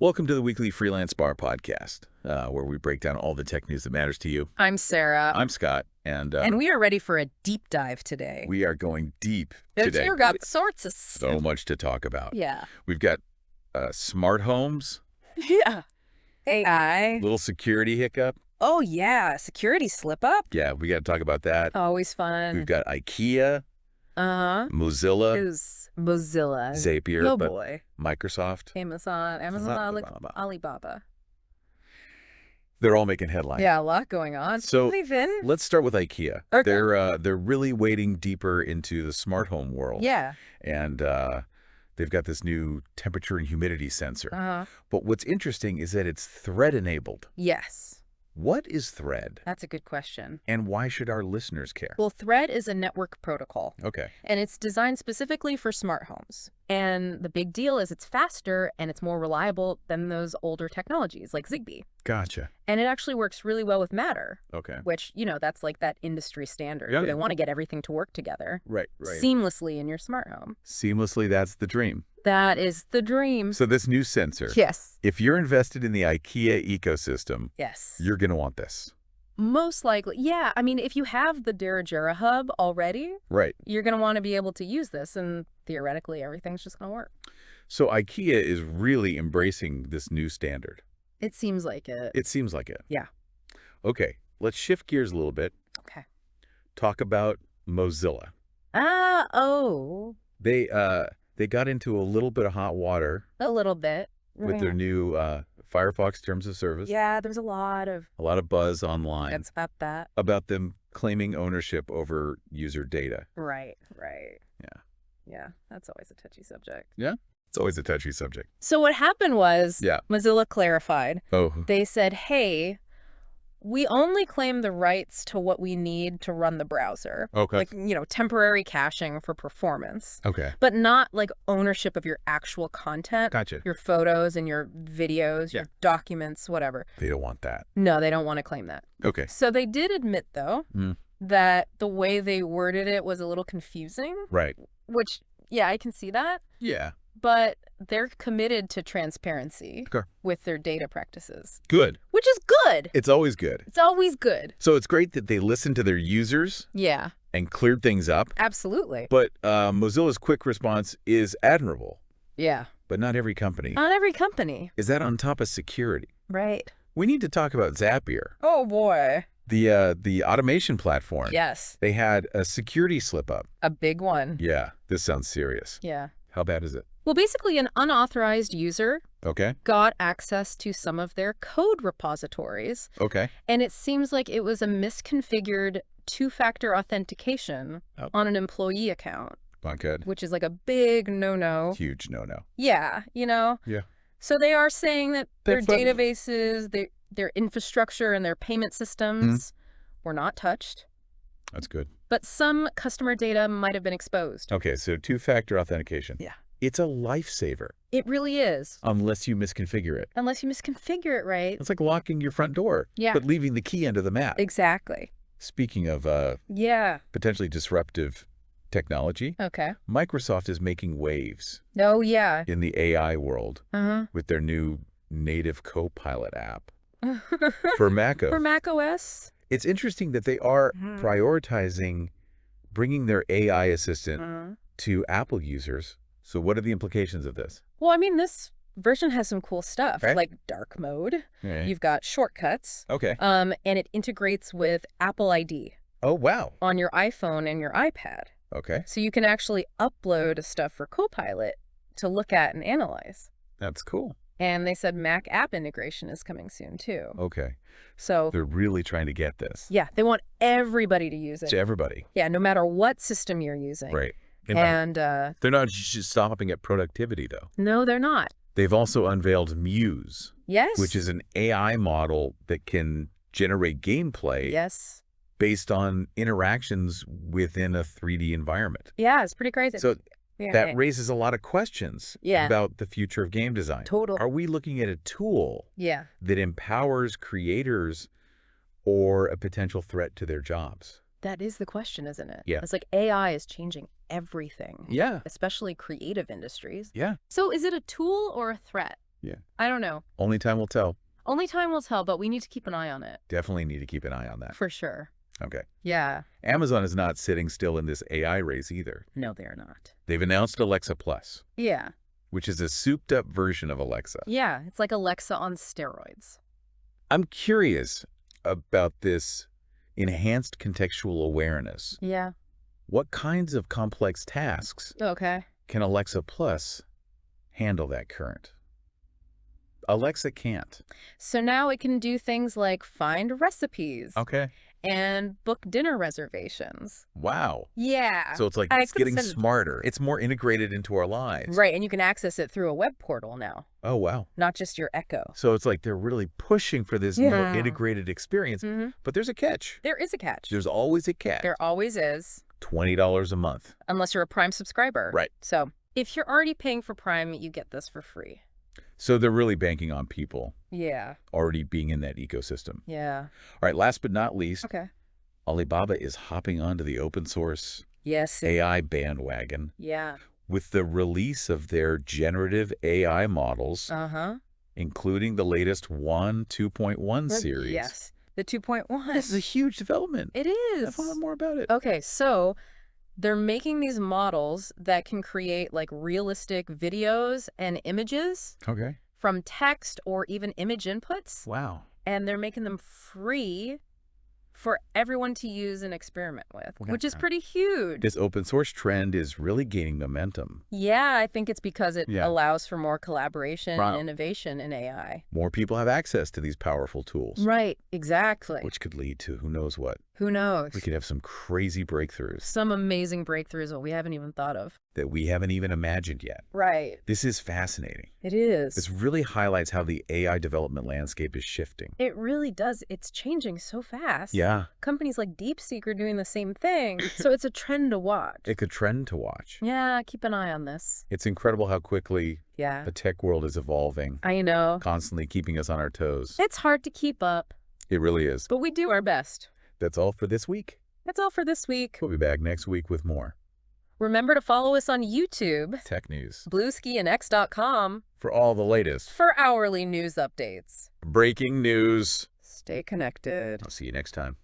Welcome to the weekly Freelance Bar podcast, where we break down all the tech news that matters to you. I'm Sarah. I'm Scott, and we are ready for a deep dive today. we are going deep today. We've got sorts of So much to talk about. Yeah. We've got smart homes, Yeah. AI. little security hiccup. Oh, yeah. Security slip up. Yeah, we got to talk about that. Always fun. We've got Ikea, Uh-huh. Mozilla, Who's Mozilla? Zapier, Oh, but boy. Amazon. Amazon, Alibaba. Alibaba. They're all making headlines. Yeah, a lot going on. So Even. let's start with Ikea. Okay. They're really wading deeper into the smart home world. Yeah. And they've got this new temperature and humidity sensor. Uh-huh. But what's interesting is that it's thread-enabled. Yes. What is Thread, That's a good question. and why should our listeners care? Well, Thread is a network protocol. Okay. And it's designed specifically for smart homes. And the big deal is it's faster and it's more reliable than those older technologies like Zigbee. Gotcha. And it actually works really well with Matter, Okay. which, that's like that industry standard. Yeah, They yeah. want to get everything to work together Right. seamlessly in your smart home. Seamlessly, that's the dream. That is the dream. So this new sensor, Yes. if you're invested in the Ikea ecosystem, Yes. you're going to want this. Most likely. Yeah. I mean, if you have the Derajera hub already, Right. you're going to want to be able to use this. And theoretically, everything's just going to work. So Ikea is really embracing this new standard. It seems like it. It seems like it. Yeah. Okay. Let's shift gears a little bit. Okay. Talk about Mozilla. They got into a little bit of hot water A little bit. with their new Firefox terms of service. Yeah, there's a lot of A lot of buzz online that's about that. about them claiming ownership over user data. Right. Yeah. Yeah, that's always a touchy subject. It's always a touchy subject. So what happened was Yeah. Mozilla clarified. Oh, They said, hey, we only claim the rights to what we need to run the browser. okay. Like, temporary caching for performance, Okay. but not like ownership of your actual content, Gotcha. your photos and your videos, Yeah. your documents, whatever. They don't want that. No, they don't want to claim that. Okay. So they did admit, though, that the way they worded it was a little confusing, Right. which, yeah, I can see that. Yeah. But they're committed to transparency Okay. with their data practices, Good. which is good. It's always good. It's always good. So it's great that they listened to their users Yeah, and cleared things up. absolutely. But Mozilla's quick response is admirable. Yeah. But not every company Not every company. is that on top of security. Right. We need to talk about Zapier, Oh, boy. the automation platform. Yes. They had a security slip up. A big one. Yeah, this sounds serious. Yeah. How bad is it? Well, basically, an unauthorized user Okay. got access to some of their code repositories, Okay. and it seems like it was a misconfigured two-factor authentication Oh. on an employee account, Not good. which is like a big no-no. Huge no-no. Yeah, Yeah. So they are saying that their That's fun. databases, their infrastructure, and their payment systems were not touched, That's good. but some customer data might have been exposed. Okay, so two-factor authentication. Yeah. It's a lifesaver It really is, unless you misconfigure it. unless you misconfigure it right. It's like locking your front door, Yeah. but leaving the key under the mat. Exactly. Speaking of Yeah. potentially disruptive technology, Okay. Microsoft is making waves Oh, yeah. in the AI world Uh-huh. with their new native Copilot app for Mac OS. For Mac OS? It's interesting that they are Mhm. prioritizing bringing their AI assistant Uh-huh. to Apple users. So what are the implications of this? Well, I mean, this version has some cool stuff, Right. like dark mode. Right. You've got shortcuts, Okay. and it integrates with Apple ID Oh, wow. on your iPhone and your iPad. Okay. So you can actually upload stuff for Copilot to look at and analyze. That's cool. And they said Mac app integration is coming soon, too. Okay. So, They're really trying to get this yeah, they want everybody to use it. to everybody. Yeah, no matter what system you're using. Right. And they're not just stopping at productivity, though. no, they're not. They've also unveiled Muse, Yes. which is an AI model that can generate gameplay Yes. based on interactions within a 3D environment. Yeah, it's pretty crazy. So yeah, that raises a lot of questions Yeah. about the future of game design. total. Are we looking at a tool Yeah. that empowers creators or a potential threat to their jobs? That is the question, isn't it? Yeah. It's like AI is changing everything. Yeah. Especially creative industries. Yeah. So is it a tool or a threat? Yeah. I don't know. Only time will tell. Only time will tell, but we need to keep an eye on it. Definitely need to keep an eye on that. For sure. Okay. Yeah. Amazon is not sitting still in this AI race either. No, they're not. They've announced Alexa Plus, Yeah. which is a souped-up version of Alexa. Yeah, it's like Alexa on steroids. I'm curious about this enhanced contextual awareness. Yeah. What kinds of complex tasks Okay. can Alexa Plus handle that current? Alexa can't. So now it can do things like find recipes Okay. and book dinner reservations. Wow. Yeah. So it's like I it's could've getting said it. smarter. It's more integrated into our lives. Right, and you can access it through a web portal now, Oh, wow. not just your Echo. So it's like they're really pushing for this more integrated experience. But there's a catch. There is a catch. There's always a catch. There always is. $20 a month. Unless you're a Prime subscriber. Right. So if you're already paying for Prime, you get this for free. So they're really banking on people Yeah. already being in that ecosystem. Yeah. All right, last but not least, Okay. Alibaba is hopping onto the open source Yes. AI bandwagon Yeah. with the release of their generative AI models, Uh-huh. including the latest 2.1 series. Yes. The 2.1. This is a huge development. It I is. want to know more about it. Okay, so they're making these models that can create like realistic videos and images Okay. from text or even image inputs. Wow. And they're making them free for everyone to use and experiment with, Okay. which is pretty huge. This open source trend is really gaining momentum. Yeah, I think it's because it Yeah. allows for more collaboration Wow. and innovation in AI. More people have access to these powerful tools, Right, exactly. which could lead to who knows what. Who knows? We could have some crazy breakthroughs Some amazing breakthroughs that we haven't even thought of. that we haven't even imagined yet. Right. This is fascinating. It is. This really highlights how the AI development landscape is shifting. It really does. It's changing so fast. Yeah, Companies like DeepSeek are doing the same thing. So it's a trend to watch. it could trend to watch. Yeah, keep an eye on this. It's incredible how quickly Yeah. the tech world is evolving, I know. constantly keeping us on our toes. It's hard to keep up, It really is. but we do our best. That's all for this week. That's all for this week. We'll be back next week with more Remember to follow us on YouTube, tech news Bluesky and X.com for all the latest for hourly news updates. breaking news. Stay connected. I'll see you next time.